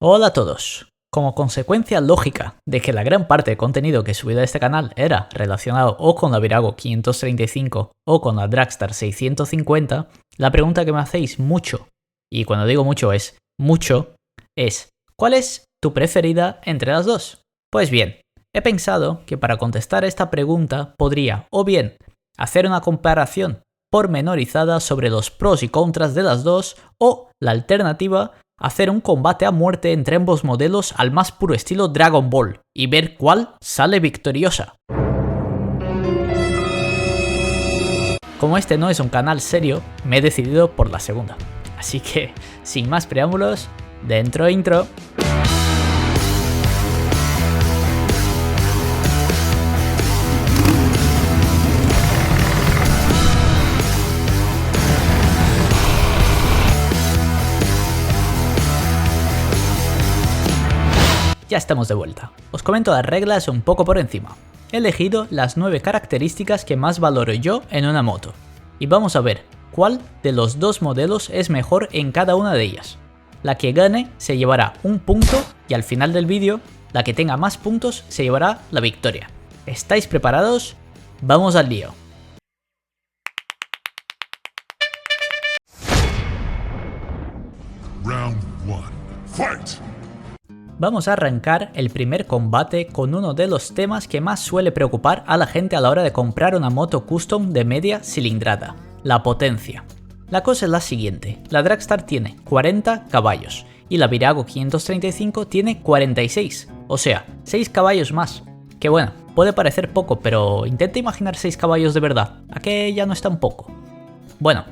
Hola a todos. Como consecuencia lógica de que la gran parte de contenido que he subido a este canal era relacionado o con la Virago 535 o con la Dragstar 650, la pregunta que me hacéis mucho, y cuando digo mucho es mucho, es ¿cuál es tu preferida entre las dos? Pues bien, he pensado que para contestar esta pregunta podría o bien hacer una comparación pormenorizada sobre los pros y contras de las dos, o la alternativa, hacer un combate a muerte entre ambos modelos al más puro estilo Dragon Ball y ver cuál sale victoriosa. Como este no es un canal serio, me he decidido por la segunda. Así que, sin más preámbulos, dentro intro. Ya estamos de vuelta. Os comento las reglas un poco por encima. He elegido las 9 características que más valoro yo en una moto. Y vamos a ver cuál de los dos modelos es mejor en cada una de ellas. La que gane se llevará un punto y al final del vídeo, la que tenga más puntos se llevará la victoria. ¿Estáis preparados? ¡Vamos al lío! Round 1. Fight! Vamos a arrancar el primer combate con uno de los temas que más suele preocupar a la gente a la hora de comprar una moto custom de media cilindrada: la potencia. La cosa es la siguiente: la Dragstar tiene 40 caballos y la Virago 535 tiene 46, o sea, 6 caballos más. Que bueno, puede parecer poco, pero intenta imaginar 6 caballos de verdad, ¿a que ya no es tan poco? Bueno,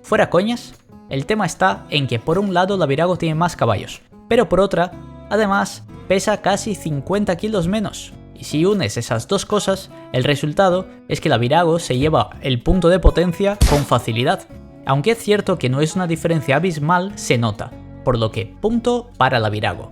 fuera coñas, el tema está en que por un lado la Virago tiene más caballos, pero por otra, además, pesa casi 50 kilos menos. Y si unes esas dos cosas, el resultado es que la Virago se lleva el punto de potencia con facilidad. Aunque es cierto que no es una diferencia abismal, se nota. Por lo que, punto para la Virago.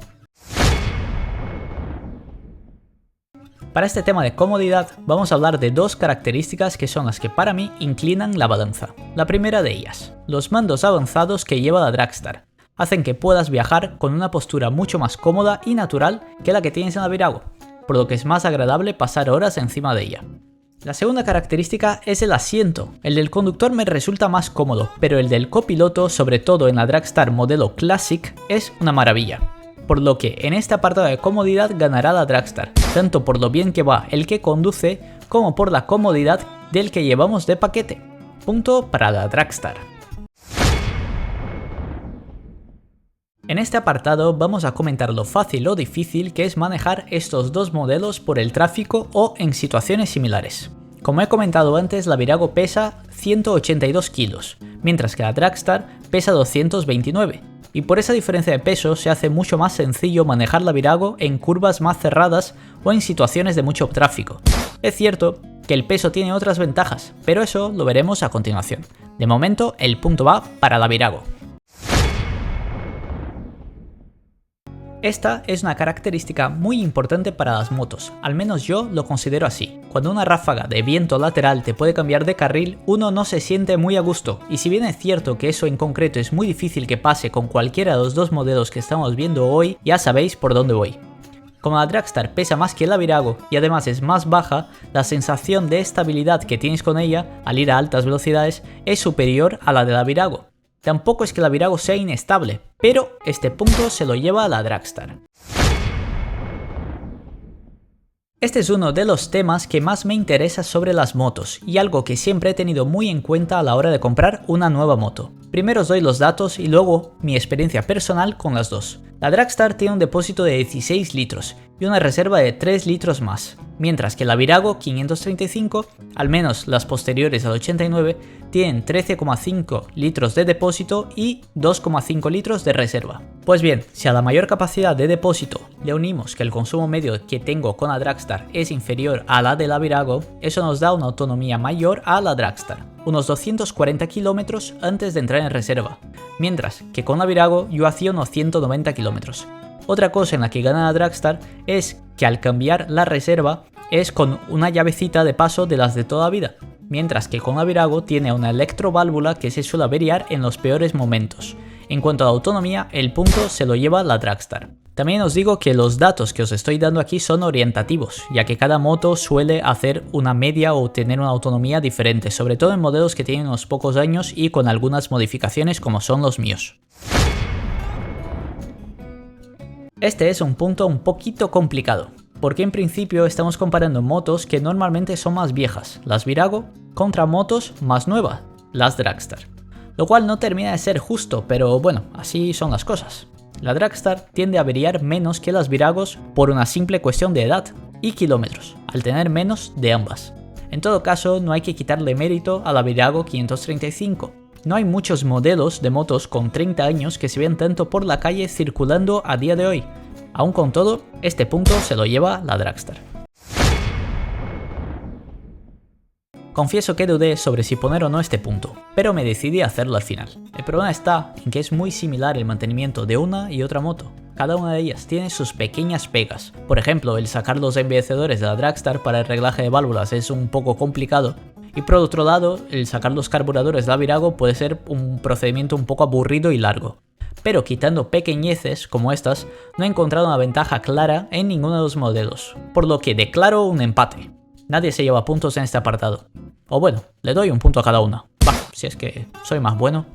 Para este tema de comodidad, vamos a hablar de dos características que son las que para mí inclinan la balanza. La primera de ellas, los mandos avanzados que lleva la Dragstar hacen que puedas viajar con una postura mucho más cómoda y natural que la que tienes en la Virago, por lo que es más agradable pasar horas encima de ella. La segunda característica es el asiento. El del conductor me resulta más cómodo, pero el del copiloto, sobre todo en la Dragstar modelo Classic, es una maravilla. Por lo que en este apartado de comodidad ganará la Dragstar, tanto por lo bien que va el que conduce, como por la comodidad del que llevamos de paquete. Punto para la Dragstar. En este apartado vamos a comentar lo fácil o difícil que es manejar estos dos modelos por el tráfico o en situaciones similares. Como he comentado antes, la Virago pesa 182 kilos, mientras que la Dragstar pesa 229, y por esa diferencia de peso se hace mucho más sencillo manejar la Virago en curvas más cerradas o en situaciones de mucho tráfico. Es cierto que el peso tiene otras ventajas, pero eso lo veremos a continuación. De momento, el punto va para la Virago. Esta es una característica muy importante para las motos, al menos yo lo considero así. Cuando una ráfaga de viento lateral te puede cambiar de carril, uno no se siente muy a gusto, y si bien es cierto que eso en concreto es muy difícil que pase con cualquiera de los dos modelos que estamos viendo hoy, ya sabéis por dónde voy. Como la Dragstar pesa más que la Virago y además es más baja, la sensación de estabilidad que tienes con ella al ir a altas velocidades es superior a la de la Virago. Tampoco es que la Virago sea inestable, pero este punto se lo lleva a la Dragstar. Este es uno de los temas que más me interesa sobre las motos y algo que siempre he tenido muy en cuenta a la hora de comprar una nueva moto. Primero os doy los datos y luego mi experiencia personal con las dos. La Dragstar tiene un depósito de 16 litros y una reserva de 3 litros más, mientras que la Virago 535, al menos las posteriores al 89, tienen 13,5 litros de depósito y 2,5 litros de reserva. Pues bien, si a la mayor capacidad de depósito le unimos que el consumo medio que tengo con la Dragstar es inferior a la de la Virago, eso nos da una autonomía mayor a la Dragstar, unos 240 kilómetros antes de entrar en reserva, mientras que con la Virago yo hacía unos 190 kilómetros. Otra cosa en la que gana la Dragstar es que al cambiar la reserva es con una llavecita de paso de las de toda vida, mientras que con la Virago tiene una electroválvula que se suele averiar en los peores momentos. En cuanto a la autonomía, el punto se lo lleva la Dragstar. También os digo que los datos que os estoy dando aquí son orientativos, ya que cada moto suele hacer una media o tener una autonomía diferente, sobre todo en modelos que tienen unos pocos años y con algunas modificaciones como son los míos. Este es un punto un poquito complicado, porque en principio estamos comparando motos que normalmente son más viejas, las Virago, contra motos más nuevas, las Dragstar. Lo cual no termina de ser justo, pero bueno, así son las cosas. La Dragstar tiende a averiar menos que las Viragos por una simple cuestión de edad y kilómetros, al tener menos de ambas. En todo caso, no hay que quitarle mérito a la Virago 535. No hay muchos modelos de motos con 30 años que se vean tanto por la calle circulando a día de hoy. Aún con todo, este punto se lo lleva la Dragstar. Confieso que dudé sobre si poner o no este punto, pero me decidí a hacerlo al final. El problema está en que es muy similar el mantenimiento de una y otra moto. Cada una de ellas tiene sus pequeñas pegas. Por ejemplo, el sacar los embellecedores de la Dragstar para el reglaje de válvulas es un poco complicado, y por otro lado, el sacar los carburadores de la Virago puede ser un procedimiento un poco aburrido y largo. Pero quitando pequeñeces como estas, no he encontrado una ventaja clara en ninguno de los modelos, por lo que declaro un empate. Nadie se lleva puntos en este apartado. O bueno, le doy un punto a cada una. Si es que soy más bueno.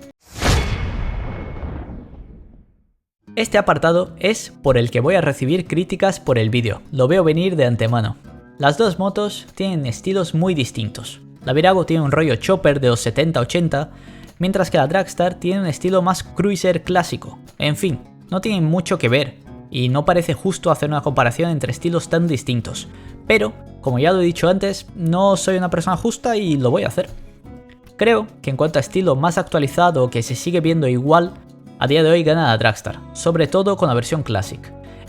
Este apartado es por el que voy a recibir críticas por el vídeo. Lo veo venir de antemano. Las dos motos tienen estilos muy distintos. La Virago tiene un rollo chopper de los 70-80, mientras que la Dragstar tiene un estilo más cruiser clásico. En fin, no tienen mucho que ver, y no parece justo hacer una comparación entre estilos tan distintos. Pero, como ya lo he dicho antes, no soy una persona justa y lo voy a hacer. Creo que en cuanto a estilo más actualizado que se sigue viendo igual, a día de hoy gana la Dragstar, sobre todo con la versión Classic.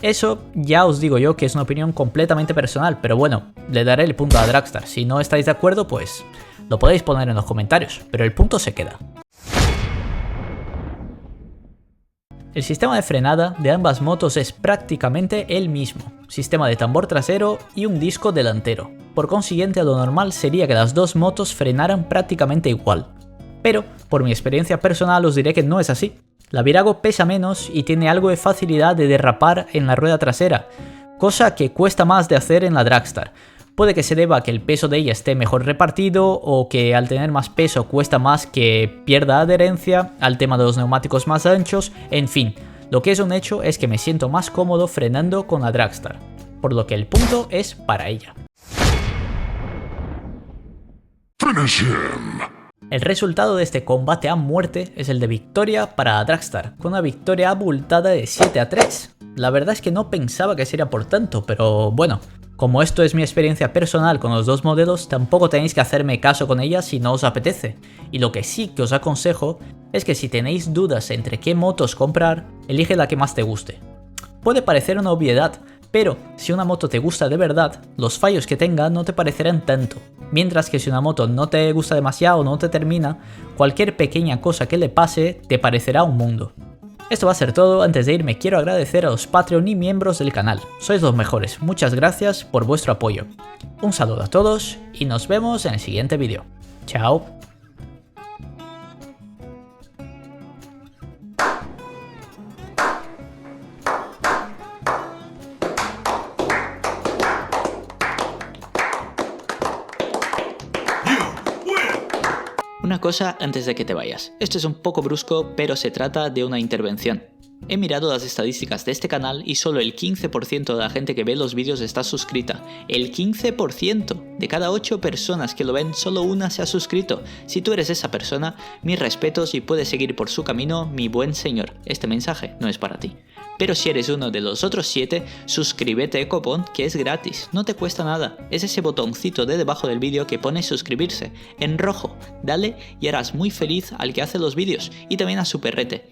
Eso ya os digo yo que es una opinión completamente personal, pero bueno, le daré el punto a la Dragstar. Si no estáis de acuerdo, pues lo podéis poner en los comentarios, pero el punto se queda. El sistema de frenada de ambas motos es prácticamente el mismo, sistema de tambor trasero y un disco delantero. Por consiguiente, lo normal sería que las dos motos frenaran prácticamente igual. Pero, por mi experiencia personal os diré que no es así. La Virago pesa menos y tiene algo de facilidad de derrapar en la rueda trasera, cosa que cuesta más de hacer en la Dragstar. Puede que se deba a que el peso de ella esté mejor repartido o que al tener más peso cuesta más que pierda adherencia, al tema de los neumáticos más anchos, en fin. Lo que es un hecho es que me siento más cómodo frenando con la Dragstar, por lo que el punto es para ella. Finish him. El resultado de este combate a muerte es el de victoria para Dragstar, con una victoria abultada de 7-3. La verdad es que no pensaba que sería por tanto, pero bueno, como esto es mi experiencia personal con los dos modelos, tampoco tenéis que hacerme caso con ella si no os apetece. Y lo que sí que os aconsejo es que si tenéis dudas entre qué motos comprar, elige la que más te guste. Puede parecer una obviedad, pero si una moto te gusta de verdad, los fallos que tenga no te parecerán tanto. Mientras que si una moto no te gusta demasiado o no te termina, cualquier pequeña cosa que le pase te parecerá un mundo. Esto va a ser todo. Antes de irme quiero agradecer a los Patreon y miembros del canal. Sois los mejores, muchas gracias por vuestro apoyo. Un saludo a todos y nos vemos en el siguiente vídeo. Chao. Una cosa antes de que te vayas. Esto es un poco brusco, pero se trata de una intervención. He mirado las estadísticas de este canal y solo el 15% de la gente que ve los vídeos está suscrita. El 15%. De cada 8 personas que lo ven, solo una se ha suscrito. Si tú eres esa persona, mis respetos y puedes seguir por su camino, mi buen señor. Este mensaje no es para ti. Pero si eres uno de los otros 7, suscríbete Copón, que es gratis, no te cuesta nada. Es ese botoncito de debajo del vídeo que pone suscribirse, en rojo. Dale y harás muy feliz al que hace los vídeos y también a Superrete.